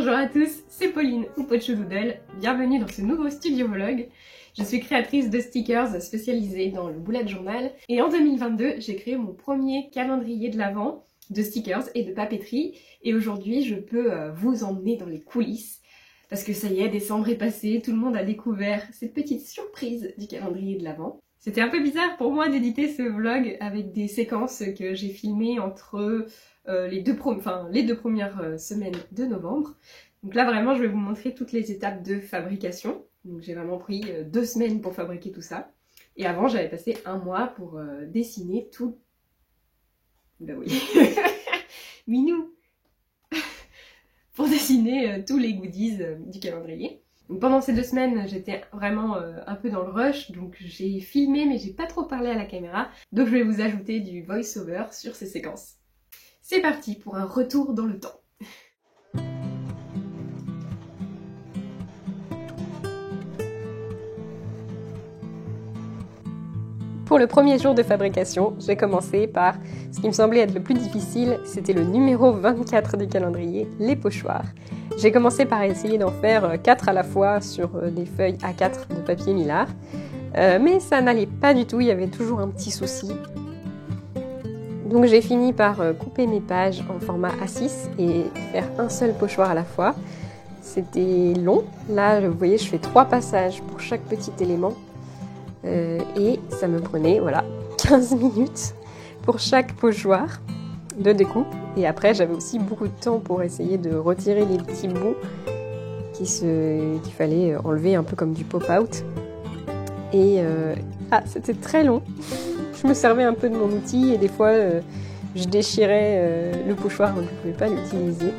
Bonjour à tous, c'est Pauline ou Pocho Doodle, bienvenue dans ce nouveau studio vlog. Je suis créatrice de stickers spécialisés dans le bullet journal et en 2022 j'ai créé mon premier calendrier de l'Avent de stickers et de papeterie et aujourd'hui je peux vous emmener dans les coulisses parce que ça y est, décembre est passé, tout le monde a découvert cette petite surprise du calendrier de l'Avent. C'était un peu bizarre pour moi d'éditer ce vlog avec des séquences que j'ai filmées entre les deux premières semaines de novembre. Donc là vraiment je vais vous montrer toutes les étapes de fabrication. Donc j'ai vraiment pris 2 semaines pour fabriquer tout ça. Et avant j'avais passé 1 mois pour dessiner tout... Ben oui, Minou pour dessiner tous les goodies du calendrier. Donc pendant ces 2 semaines, j'étais vraiment un peu dans le rush, donc j'ai filmé mais j'ai pas trop parlé à la caméra, donc je vais vous ajouter du voice-over sur ces séquences. C'est parti pour un retour dans le temps. Pour le premier jour de fabrication, j'ai commencé par ce qui me semblait être le plus difficile, c'était le numéro 24 du calendrier, les pochoirs. J'ai commencé par essayer d'en faire 4 à la fois sur des feuilles A4 de papier Millard, mais ça n'allait pas du tout, il y avait toujours un petit souci. Donc j'ai fini par couper mes pages en format A6 et faire un seul pochoir à la fois. C'était long, là vous voyez je fais 3 passages pour chaque petit élément. Et ça me prenait voilà 15 minutes pour chaque pochoir de découpe. Et après j'avais aussi beaucoup de temps pour essayer de retirer les petits bouts qu'il fallait enlever un peu comme du pop-out. Et c'était très long. Je me servais un peu de mon outil et des fois je déchirais le pochoir donc je ne pouvais pas l'utiliser.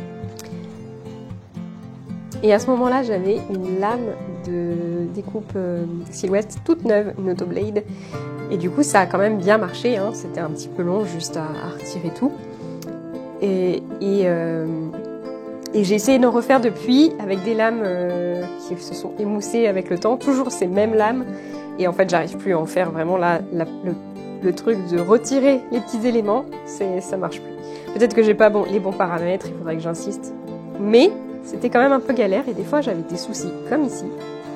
Et à ce moment-là, j'avais une lame de découpe silhouette toute neuve, une Autoblade. Et du coup, ça a quand même bien marché, hein. C'était un petit peu long juste à retirer tout. Et j'ai essayé d'en refaire depuis avec des lames qui se sont émoussées avec le temps, toujours ces mêmes lames. Et en fait, j'arrive plus à en faire vraiment le truc de retirer les petits éléments, ça marche plus. Peut-être que j'ai pas les bons paramètres, il faudrait que j'insiste. Mais c'était quand même un peu galère et des fois j'avais des soucis, comme ici,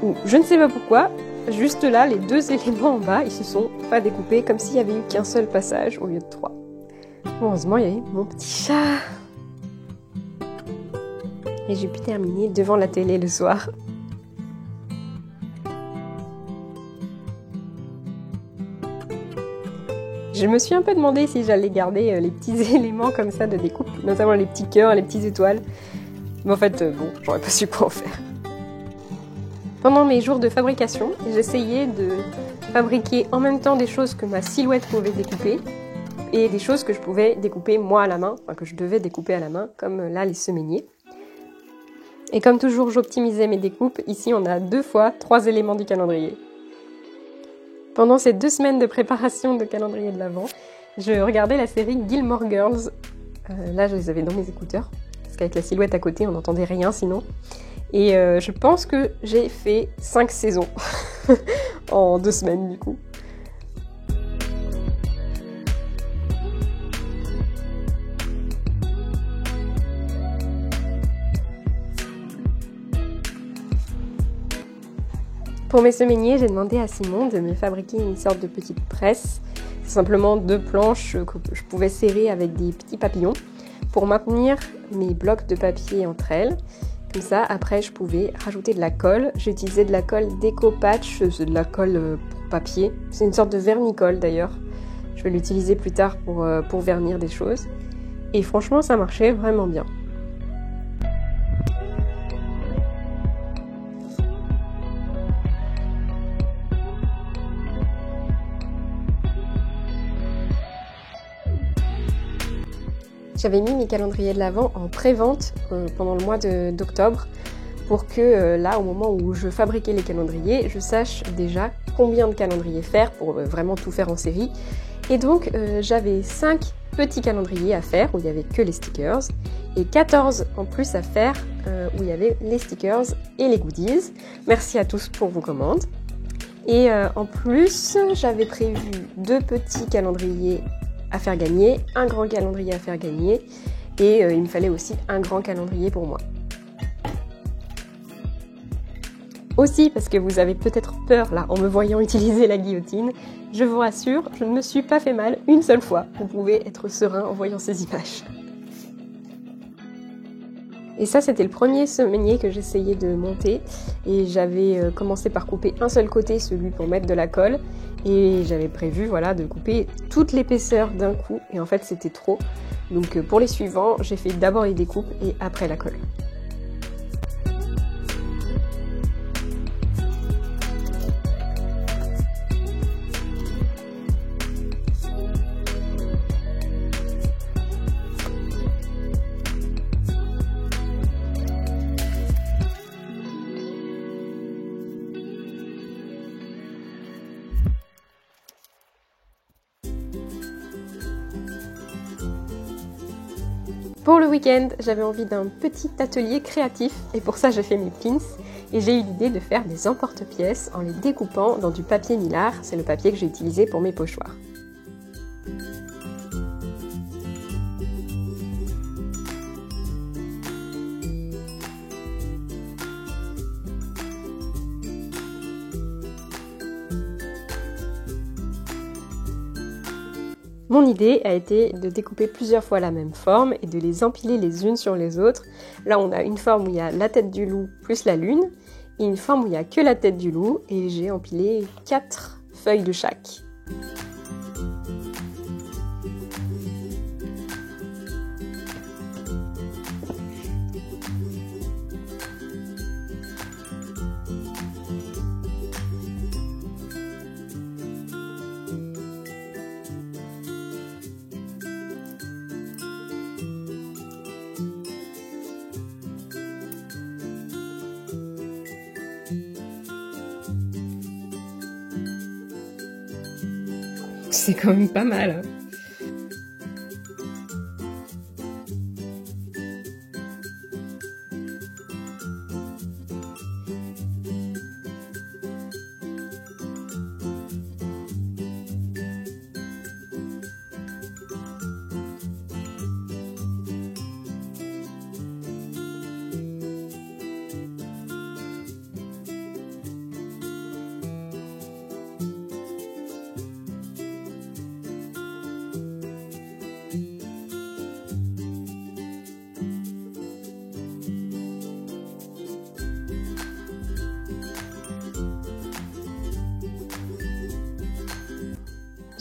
où je ne sais pas pourquoi, juste là, les 2 éléments en bas, ils se sont pas découpés, comme s'il y avait eu qu'un seul passage au lieu de 3. Heureusement, il y avait mon petit chat. Et j'ai pu terminer devant la télé le soir. Je me suis un peu demandé si j'allais garder les petits éléments comme ça de découpe, notamment les petits cœurs, les petites étoiles. Mais en fait, bon, j'aurais pas su quoi en faire. Pendant mes jours de fabrication, j'essayais de fabriquer en même temps des choses que ma silhouette pouvait découper et des choses que je pouvais découper moi à la main, enfin que je devais découper à la main, comme là les semainiers. Et comme toujours, j'optimisais mes découpes. Ici, on a 2 fois 3 éléments du calendrier. Pendant ces 2 semaines de préparation de calendrier de l'Avent, je regardais la série Gilmore Girls. Là, je les avais dans mes écouteurs. Avec la silhouette à côté, on n'entendait rien sinon. Et je pense que j'ai fait 5 saisons en 2 semaines du coup. Pour mes semainiers, j'ai demandé à Simon de me fabriquer une sorte de petite presse. C'est simplement 2 planches que je pouvais serrer avec des petits papillons pour maintenir mes blocs de papier entre elles. Comme ça, après, je pouvais rajouter de la colle. J'ai utilisé de la colle Deco Patch, c'est de la colle pour papier. C'est une sorte de vernicole d'ailleurs. Je vais l'utiliser plus tard pour vernir des choses. Et franchement, ça marchait vraiment bien. J'avais mis mes calendriers de l'Avent en pré-vente pendant le mois d'octobre pour que là, au moment où je fabriquais les calendriers, je sache déjà combien de calendriers faire pour vraiment tout faire en série. Et donc, j'avais 5 petits calendriers à faire où il n'y avait que les stickers et 14 en plus à faire où il y avait les stickers et les goodies. Merci à tous pour vos commandes. Et en plus, j'avais prévu 2 petits calendriers à faire gagner, un grand calendrier à faire gagner et il me fallait aussi un grand calendrier pour moi. Aussi, parce que vous avez peut-être peur là en me voyant utiliser la guillotine, je vous rassure, je ne me suis pas fait mal une seule fois. Vous pouvez être serein en voyant ces images. Et ça, c'était le premier semainier que j'essayais de monter. Et j'avais commencé par couper un seul côté, celui pour mettre de la colle. Et j'avais prévu voilà, de couper toute l'épaisseur d'un coup. Et en fait, c'était trop. Donc pour les suivants, j'ai fait d'abord les découpes et après la colle. Pour le week-end, j'avais envie d'un petit atelier créatif et pour ça j'ai fait mes pins et j'ai eu l'idée de faire des emporte-pièces en les découpant dans du papier Mylar, c'est le papier que j'ai utilisé pour mes pochoirs. Mon idée a été de découper plusieurs fois la même forme et de les empiler les unes sur les autres. Là, on a une forme où il y a la tête du loup plus la lune, et une forme où il n'y a que la tête du loup, et j'ai empilé 4 feuilles de chaque. C'est quand même pas mal.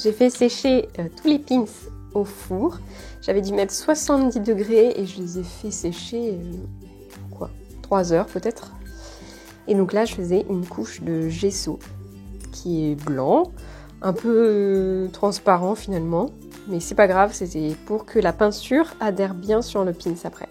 J'ai fait sécher tous les pins au four. J'avais dû mettre 70 degrés et je les ai fait sécher 3 heures peut-être. Et donc là, je faisais une couche de gesso qui est blanc, un peu transparent finalement. Mais c'est pas grave, c'était pour que la peinture adhère bien sur le pins après.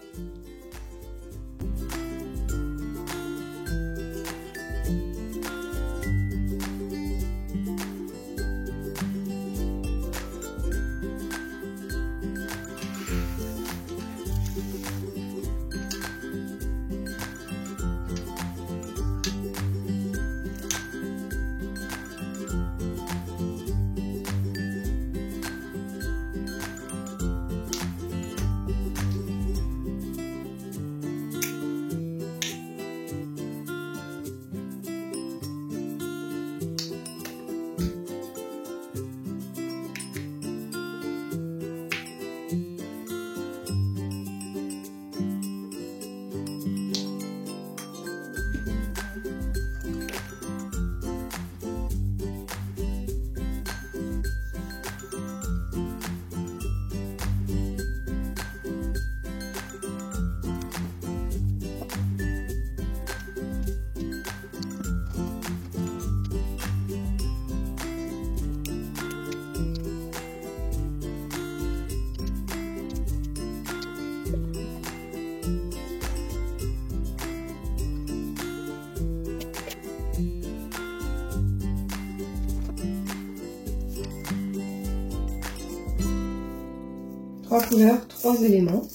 Trois couleurs, 3 éléments.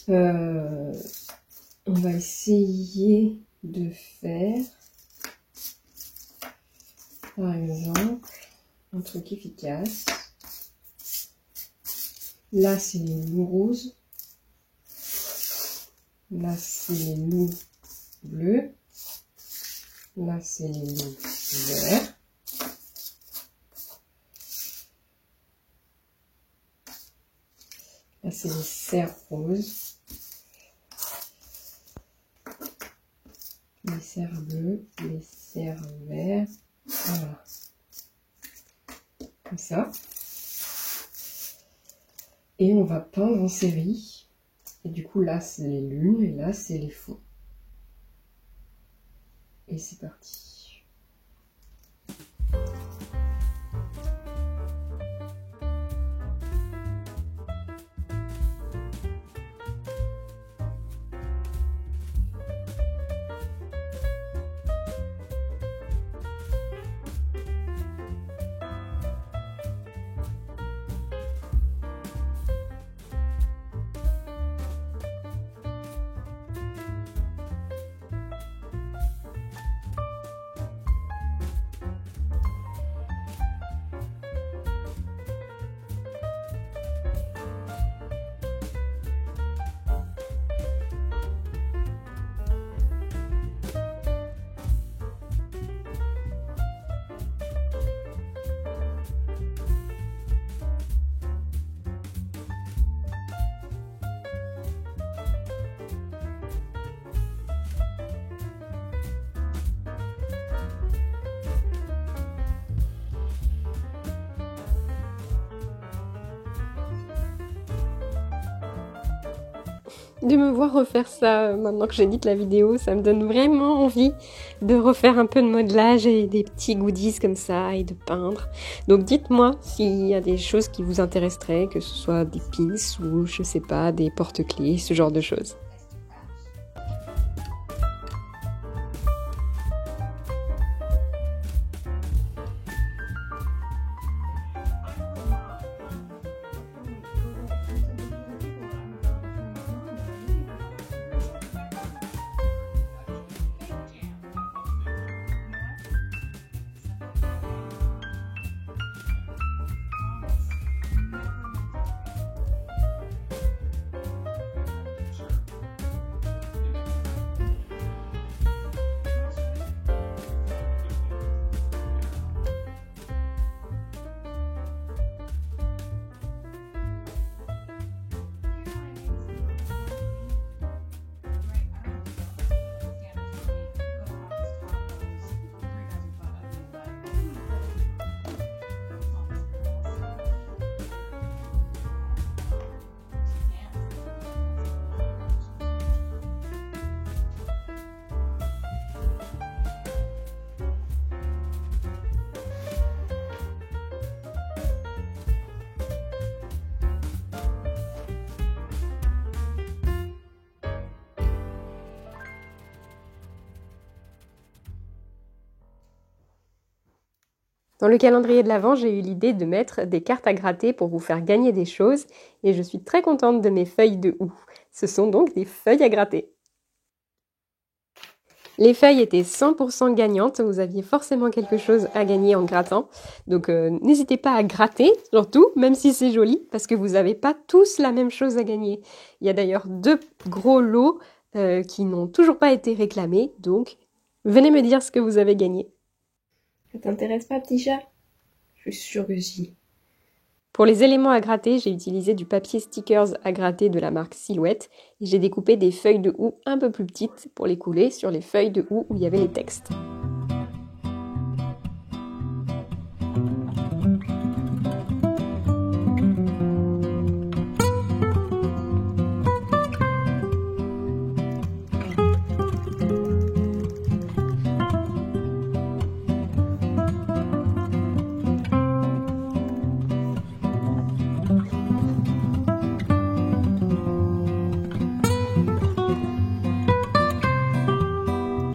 On va essayer de faire, par exemple, un truc efficace. Là, c'est les loups roses. Là, c'est les loups bleus. Là, c'est les verts. Là, c'est les cerfs roses. Les cerfs bleus, les cerfs verts. Voilà. Comme ça. Et on va peindre en série. Et du coup, là, c'est les lunes et là, c'est les fonds. Et c'est parti. De me voir refaire ça maintenant que j'édite la vidéo, ça me donne vraiment envie de refaire un peu de modelage et des petits goodies comme ça et de peindre. Donc dites-moi s'il y a des choses qui vous intéresseraient, que ce soit des pins ou je sais pas, des porte-clés, ce genre de choses. Dans le calendrier de l'Avent, j'ai eu l'idée de mettre des cartes à gratter pour vous faire gagner des choses et je suis très contente de mes feuilles de houx. Ce sont donc des feuilles à gratter. Les feuilles étaient 100% gagnantes, vous aviez forcément quelque chose à gagner en grattant. Donc n'hésitez pas à gratter, surtout, même si c'est joli, parce que vous n'avez pas tous la même chose à gagner. Il y a d'ailleurs 2 gros lots qui n'ont toujours pas été réclamés, donc venez me dire ce que vous avez gagné. Ça t'intéresse pas, petit chat? Je suis sûre que si. Pour les éléments à gratter, j'ai utilisé du papier stickers à gratter de la marque Silhouette et j'ai découpé des feuilles de houx un peu plus petites pour les couler sur les feuilles de houx où il y avait les textes.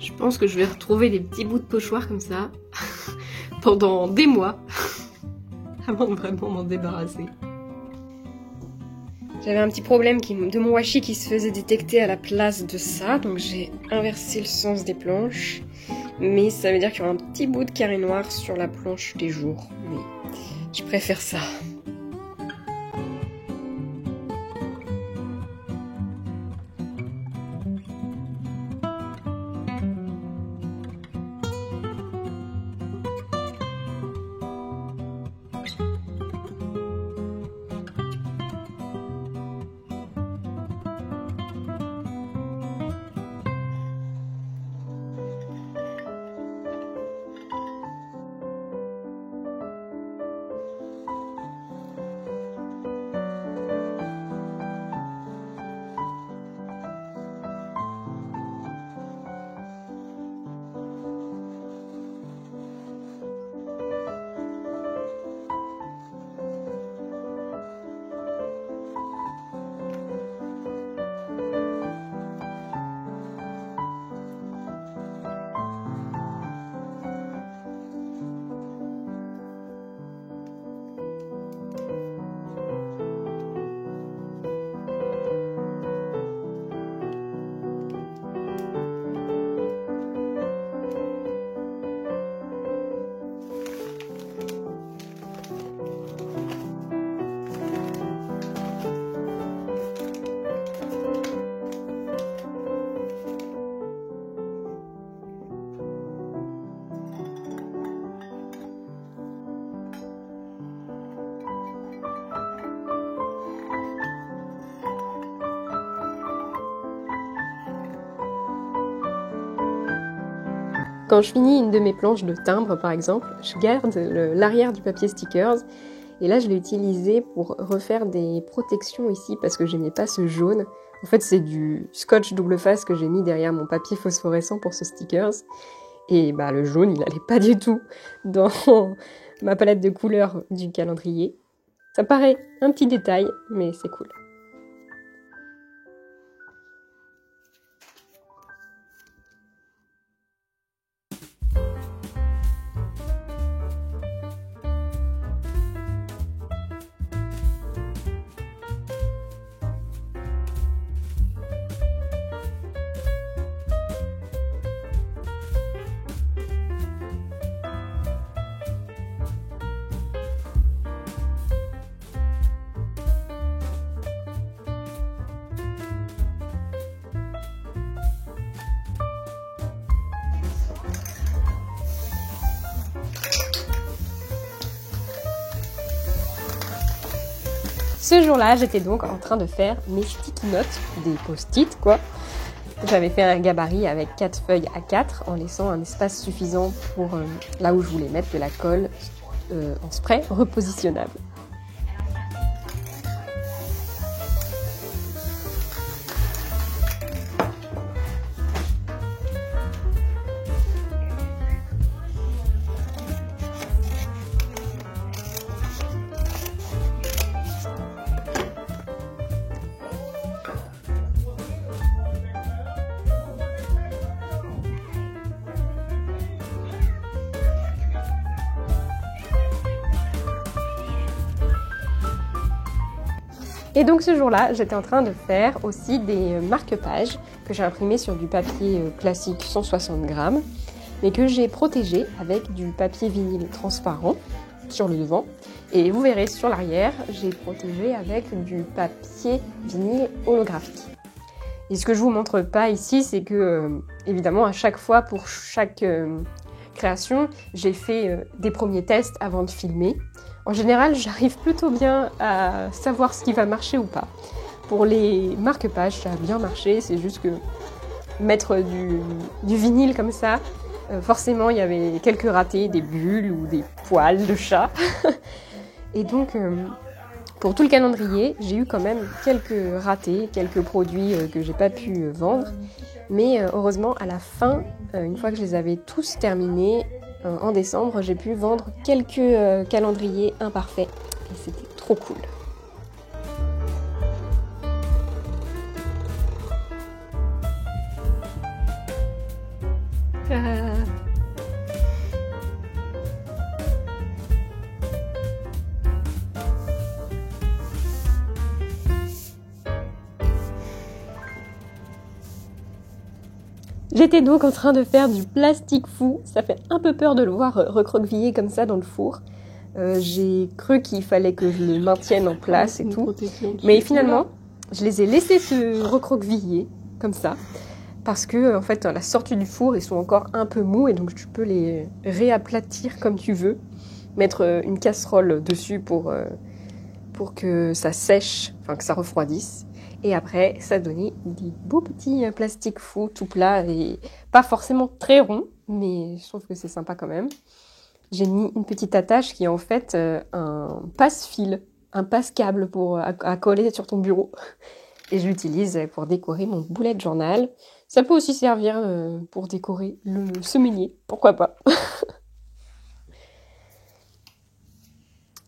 Je pense que je vais retrouver des petits bouts de pochoir comme ça pendant des mois avant de vraiment m'en débarrasser. J'avais un petit problème de mon washi qui se faisait détecter à la place de ça, donc j'ai inversé le sens des planches. Mais ça veut dire qu'il y aura un petit bout de carré noir sur la planche des jours. Mais je préfère ça. Quand je finis une de mes planches de timbre par exemple, je garde l'arrière du papier stickers et là je l'ai utilisé pour refaire des protections ici parce que j'aimais pas ce jaune. En fait c'est du scotch double face que j'ai mis derrière mon papier phosphorescent pour ce stickers et bah le jaune il allait pas du tout dans ma palette de couleurs du calendrier. Ça paraît un petit détail mais c'est cool. Ce jour-là, j'étais donc en train de faire mes sticky notes, des post-it quoi. J'avais fait un gabarit avec 4 feuilles A4 en laissant un espace suffisant pour là où je voulais mettre de la colle en spray repositionnable. Et donc ce jour-là, j'étais en train de faire aussi des marque-pages que j'ai imprimés sur du papier classique 160 grammes, mais que j'ai protégé avec du papier vinyle transparent sur le devant. Et vous verrez sur l'arrière, j'ai protégé avec du papier vinyle holographique. Et ce que je vous montre pas ici, c'est que évidemment à chaque fois pour chaque création, j'ai fait des premiers tests avant de filmer. En général, j'arrive plutôt bien à savoir ce qui va marcher ou pas. Pour les marque-pages, ça a bien marché, c'est juste que mettre du vinyle comme ça, forcément il y avait quelques ratés, des bulles ou des poils de chat. Et donc, pour tout le calendrier, j'ai eu quand même quelques ratés, quelques produits que j'ai pas pu vendre. Mais heureusement, à la fin, une fois que je les avais tous terminés, en décembre, j'ai pu vendre quelques calendriers imparfaits et c'était trop cool. J'étais donc en train de faire du plastique fou, ça fait un peu peur de le voir recroquevillé comme ça dans le four. J'ai cru qu'il fallait que je le maintienne en place et tout, mais finalement je les ai laissés se recroqueviller comme ça, parce que en fait à la sortie du four ils sont encore un peu mous et donc tu peux les réaplatir comme tu veux, mettre une casserole dessus pour que ça sèche, enfin que ça refroidisse. Et après, ça donnait des beaux petits plastiques fous, tout plats et pas forcément très ronds, mais je trouve que c'est sympa quand même. J'ai mis une petite attache qui est en fait un passe-fil, un passe-câble à coller sur ton bureau. Et je l'utilise pour décorer mon bullet journal. Ça peut aussi servir pour décorer le semainier, pourquoi pas.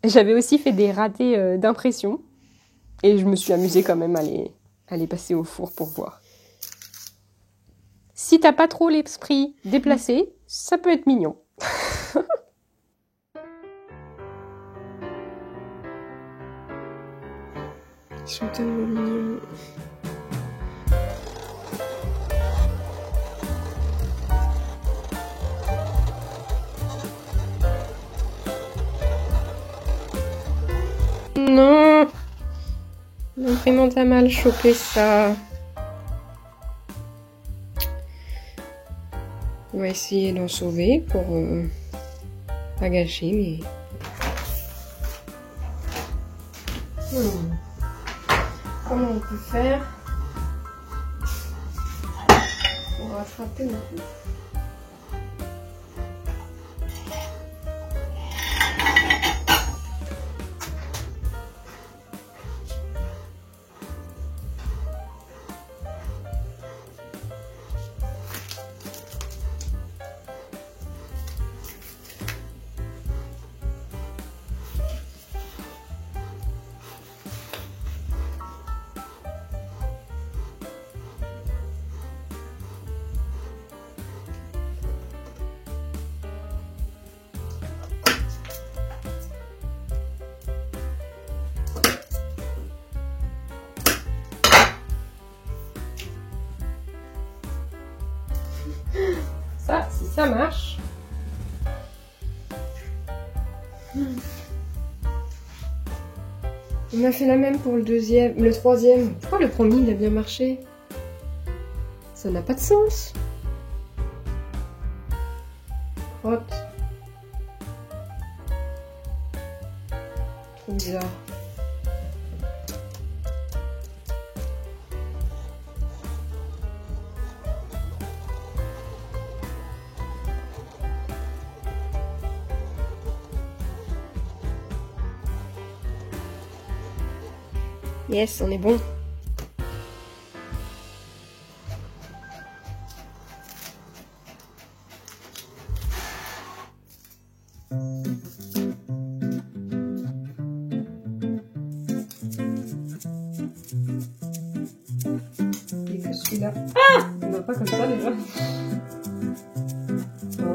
J'avais aussi fait des ratés d'impression. Et je me suis amusée quand même à les passer au four pour voir. Si t'as pas trop l'esprit déplacé, ça peut être mignon. Ils sont tellement mignons. Non! L'imprimante a mal chopé ça. On va essayer d'en sauver pour pas gâcher, mais... Comment on peut faire pour rattraper le coup? ça si ça marche. On a fait la même pour le troisième. Pourquoi le premier il a bien marché? Ça n'a pas de sens. Hop. Trop bizarre. Yes, on est bon. Et que celui-là. Ah! On va pas comme ça déjà. Oh.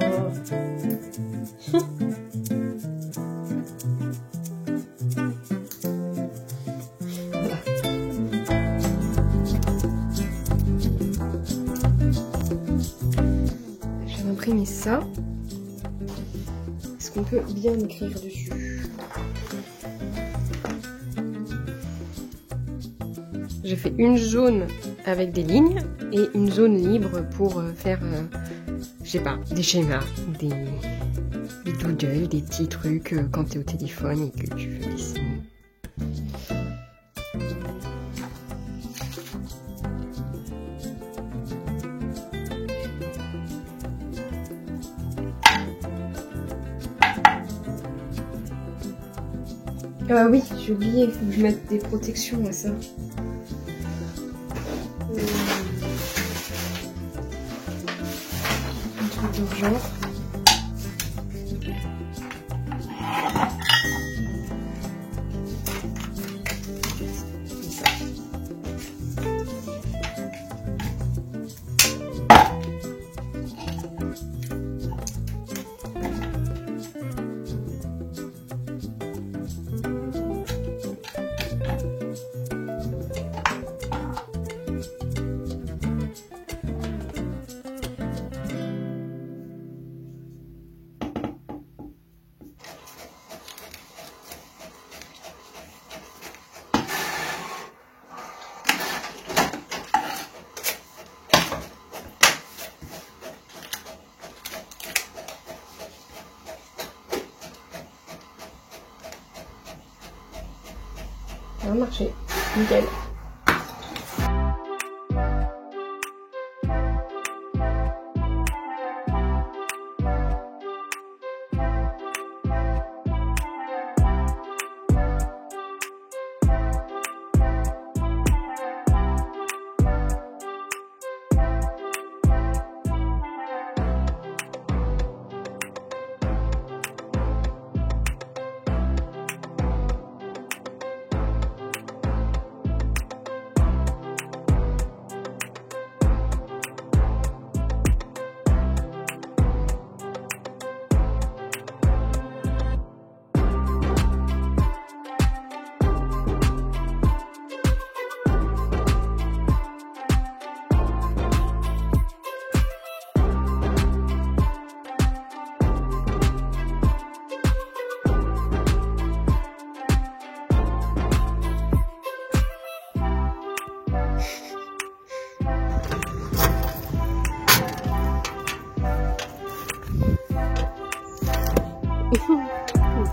Imprimer ça. Est-ce qu'on peut bien écrire dessus? J'ai fait une zone avec des lignes et une zone libre pour faire, je sais pas, des schémas, des doodles, des petits trucs quand tu es au téléphone et que tu veux dessiner. Ah oui, j'ai oublié, il faut que je mette des protections à ça. Un truc d'urgence. Ça va marcher, nickel.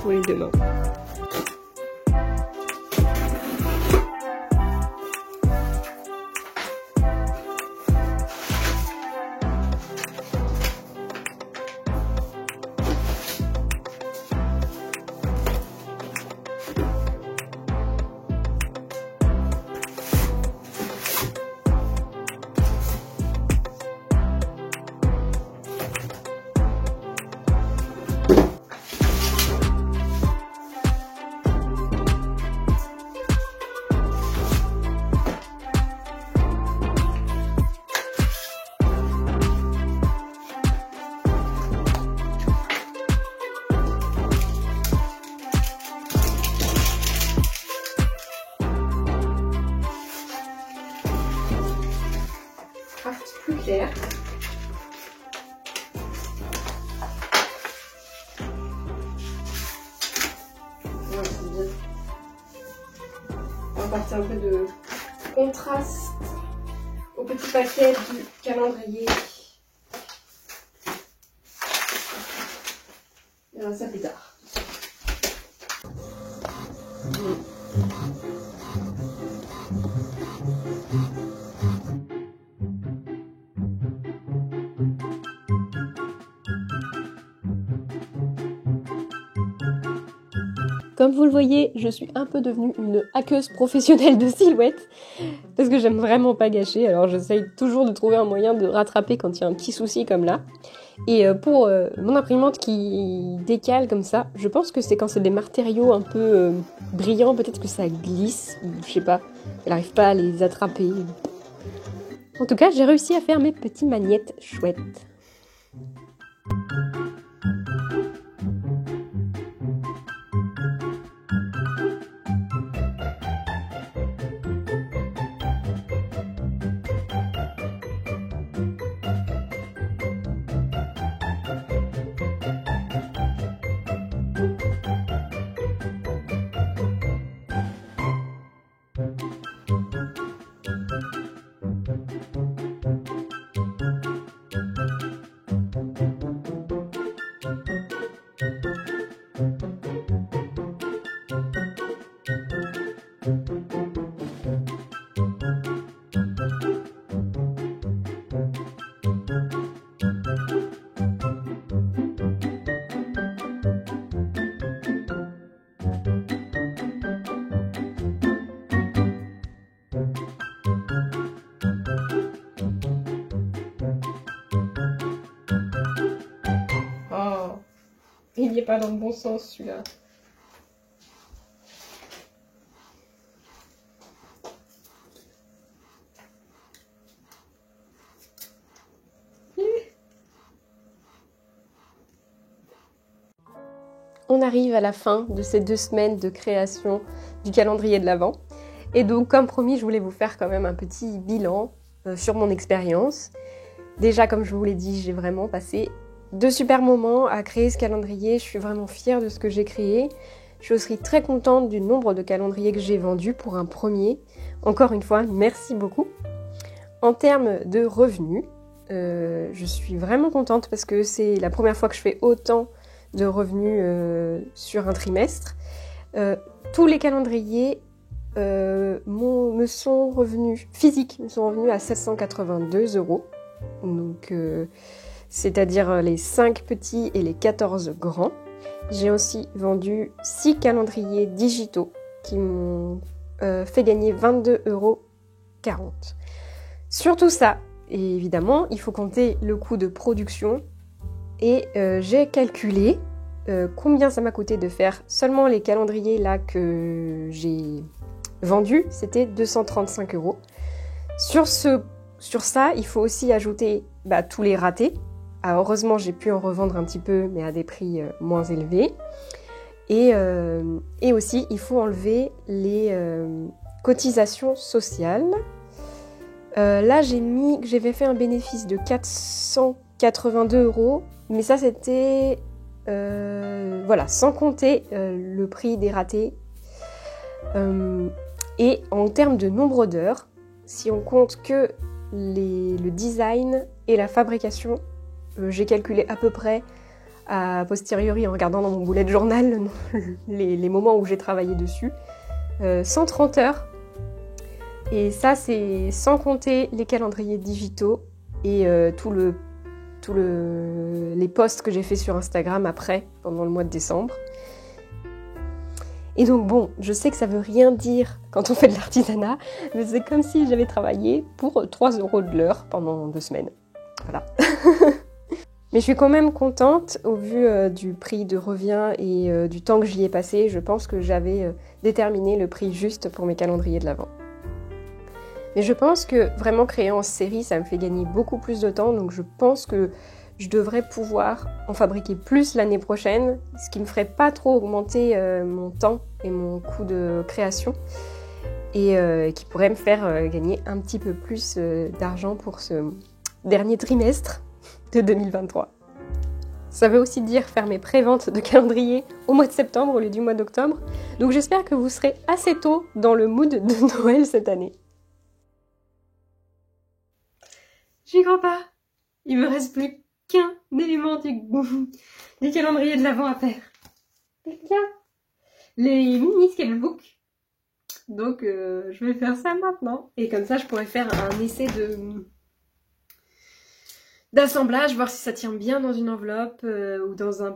Pour les demain. apporter un peu de contraste au petit paquet du calendrier. On verra ça plus tard. Comme vous le voyez, je suis un peu devenue une hackeuse professionnelle de silhouettes parce que j'aime vraiment pas gâcher, alors j'essaye toujours de trouver un moyen de rattraper quand il y a un petit souci comme là. Et pour mon imprimante qui décale comme ça, je pense que c'est quand c'est des matériaux un peu brillants, peut-être que ça glisse, je sais pas, elle n'arrive pas à les attraper. En tout cas, j'ai réussi à faire mes petites magnettes chouettes. Il n'est pas dans le bon sens celui-là. On arrive à la fin de ces 2 semaines de création du calendrier de l'Avent. Et donc, comme promis, je voulais vous faire quand même un petit bilan sur mon expérience. Déjà, comme je vous l'ai dit, j'ai vraiment passé de super moments à créer ce calendrier. Je suis vraiment fière de ce que j'ai créé. Je suis très contente du nombre de calendriers que j'ai vendus pour un premier. Encore une fois, merci beaucoup. En termes de revenus, je suis vraiment contente parce que c'est la première fois que je fais autant de revenus sur un trimestre. Tous les calendriers me sont revenus, physiques, me sont revenus à 782 €. Donc, c'est-à-dire les 5 petits et les 14 grands. J'ai aussi vendu 6 calendriers digitaux qui m'ont fait gagner 22,40 €. Sur tout ça, et évidemment, il faut compter le coût de production. Et j'ai calculé combien ça m'a coûté de faire seulement les calendriers là que j'ai vendus. C'était 235 €. Sur ça, il faut aussi ajouter tous les ratés. Alors, heureusement, j'ai pu en revendre un petit peu, mais à des prix moins élevés. Et aussi, il faut enlever les cotisations sociales. Là, j'avais fait un bénéfice de 482 €, mais ça, c'était sans compter le prix des ratés. Et en termes de nombre d'heures, si on compte que le design et la fabrication, j'ai calculé à peu près a posteriori en regardant dans mon bullet journal les moments où j'ai travaillé dessus, 130 heures. Et ça, c'est sans compter les calendriers digitaux et les posts que j'ai fait sur Instagram après, pendant le mois de décembre. Et donc bon, je sais que ça veut rien dire quand on fait de l'artisanat, mais c'est comme si j'avais travaillé pour 3 € de l'heure pendant 2 semaines. Voilà. Mais je suis quand même contente au vu du prix de revient et du temps que j'y ai passé. Je pense que j'avais déterminé le prix juste pour mes calendriers de l'Avent. Mais je pense que vraiment créer en série, ça me fait gagner beaucoup plus de temps. Donc je pense que je devrais pouvoir en fabriquer plus l'année prochaine, ce qui ne me ferait pas trop augmenter mon temps et mon coût de création. Et qui pourrait me faire gagner un petit peu plus d'argent pour ce dernier trimestre de 2023. Ça veut aussi dire faire mes préventes de calendrier au mois de septembre au lieu du mois d'octobre. Donc j'espère que vous serez assez tôt dans le mood de Noël cette année. J'y crois pas. Il me reste plus qu'un élément du calendrier de l'Avent à faire. C'est bien. Les mini sketchbooks. Donc je vais faire ça maintenant. Et comme ça je pourrais faire un essai d'assemblage, voir si ça tient bien dans une enveloppe ou dans une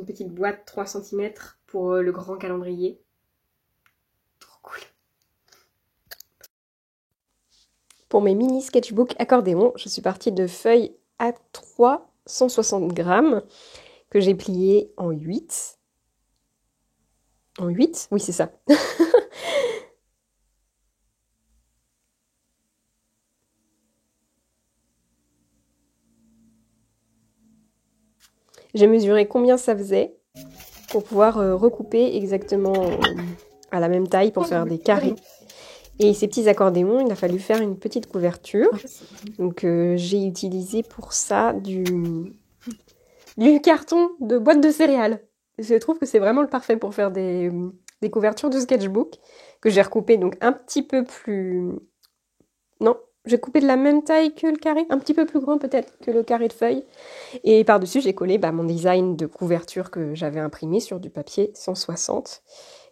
petite boîte 3 cm pour le grand calendrier. Trop cool. Pour mes mini sketchbooks accordéon, je suis partie de feuilles A3 160 grammes que j'ai pliées en 8. En 8 ? Oui, c'est ça. J'ai mesuré combien ça faisait pour pouvoir recouper exactement à la même taille pour faire des carrés. Et ces petits accordéons, il a fallu faire une petite couverture. Donc j'ai utilisé pour ça du carton de boîte de céréales. Je trouve que c'est vraiment le parfait pour faire des couvertures de sketchbook que j'ai recoupé donc un petit peu plus... Non, j'ai coupé de la même taille que le carré, un petit peu plus grand peut-être que le carré de feuilles. Et par-dessus, j'ai collé mon design de couverture que j'avais imprimé sur du papier 160.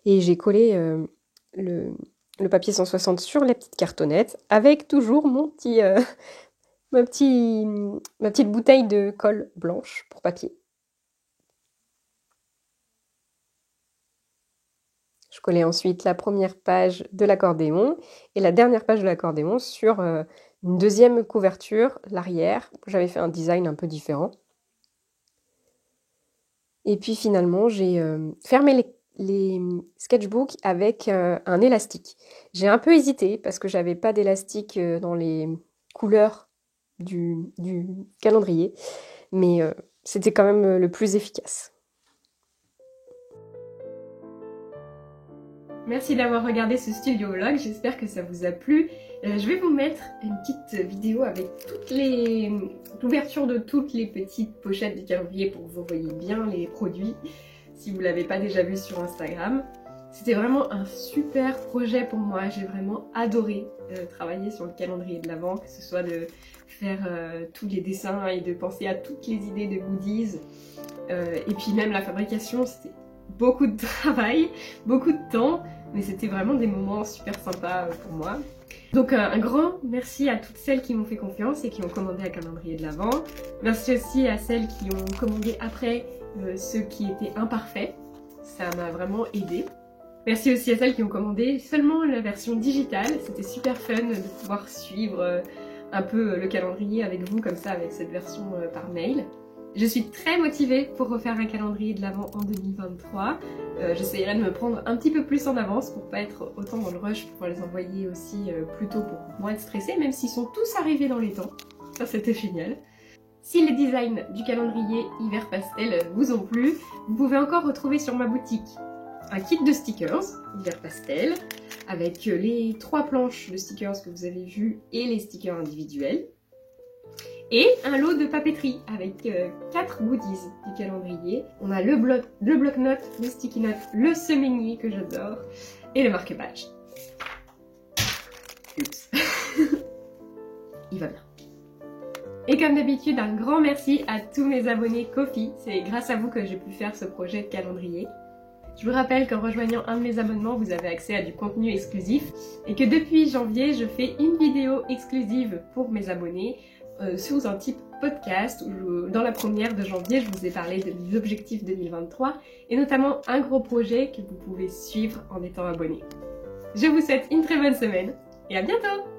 Et j'ai collé le papier 160 sur les petites cartonnettes avec toujours ma petite bouteille de colle blanche pour papier. Je collais ensuite la première page de l'accordéon et la dernière page de l'accordéon sur une deuxième couverture, l'arrière. J'avais fait un design un peu différent. Et puis finalement, j'ai fermé les sketchbooks avec un élastique. J'ai un peu hésité parce que j'avais pas d'élastique dans les couleurs du calendrier, mais c'était quand même le plus efficace. Merci d'avoir regardé ce studio vlog, j'espère que ça vous a plu. Je vais vous mettre une petite vidéo avec l'ouverture de toutes les petites pochettes du calendrier pour que vous voyez bien les produits, si vous ne l'avez pas déjà vu sur Instagram. C'était vraiment un super projet pour moi, j'ai vraiment adoré travailler sur le calendrier de l'Avent, que ce soit de faire tous les dessins et de penser à toutes les idées de goodies. Et puis même la fabrication, c'était beaucoup de travail, beaucoup de temps, mais c'était vraiment des moments super sympas pour moi. Donc un grand merci à toutes celles qui m'ont fait confiance et qui ont commandé un calendrier de l'Avent. Merci aussi à celles qui ont commandé après ceux qui étaient imparfaits, ça m'a vraiment aidé. Merci aussi à celles qui ont commandé seulement la version digitale, c'était super fun de pouvoir suivre un peu le calendrier avec vous comme ça, avec cette version par mail. Je suis très motivée pour refaire un calendrier de l'Avent en 2023. J'essaierai de me prendre un petit peu plus en avance pour pas être autant dans le rush, pour les envoyer aussi plus tôt pour moins être stressée, même s'ils sont tous arrivés dans les temps. Ça c'était génial. Si les designs du calendrier hiver pastel vous ont plu, vous pouvez encore retrouver sur ma boutique un kit de stickers hiver pastel avec les 3 planches de stickers que vous avez vues et les stickers individuels. Et un lot de papeterie avec 4 goodies du calendrier. On a le bloc-notes, le sticky note, le semainier que j'adore et le marque-page. Oups. Il va bien. Et comme d'habitude, un grand merci à tous mes abonnés Ko-fi. C'est grâce à vous que j'ai pu faire ce projet de calendrier. Je vous rappelle qu'en rejoignant un de mes abonnements, vous avez accès à du contenu exclusif et que depuis janvier, je fais une vidéo exclusive pour mes abonnés sous un type podcast où dans la première de janvier, je vous ai parlé de mes objectifs 2023 et notamment un gros projet que vous pouvez suivre en étant abonné. Je vous souhaite une très bonne semaine et à bientôt!